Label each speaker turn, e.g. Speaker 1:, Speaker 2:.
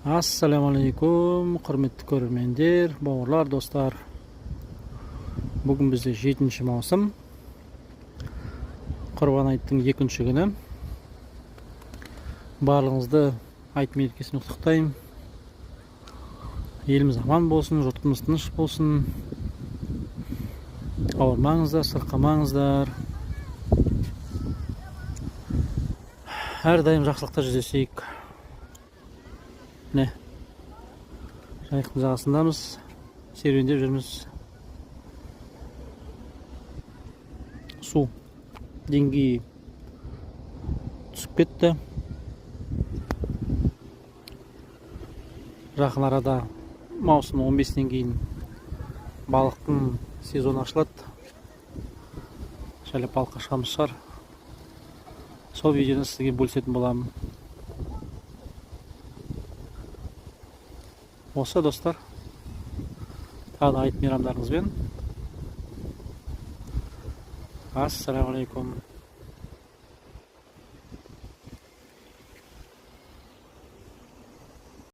Speaker 1: Ассалаумалейкум, құрметті көрермендер, бауырлар, достар. Бүгін бізде 7 маусым. Құрбан айттың 2-ші күні. Барлығыңызды айт мерекесімен құттықтаймын. Еліміз аман болсын, жұртымыз тыныш болсын. Ауырмаңыздар, сырқамаңыздар. Әрдайым жақсылықта жүздесейік. Міне, жайықтың жағасындамыз, серуендеп жүрміз. Су деңгейі түсіп кетті. Жақын арада маусым 15-тен кейін балықтың сезоны ашылады. Шайлап балыққа шығамыз шығар. Сол видеоны сізге бөлісетін боламын. Осы достар, тағы да айт мейрамдарыңызбен. Ассалаумалейкум.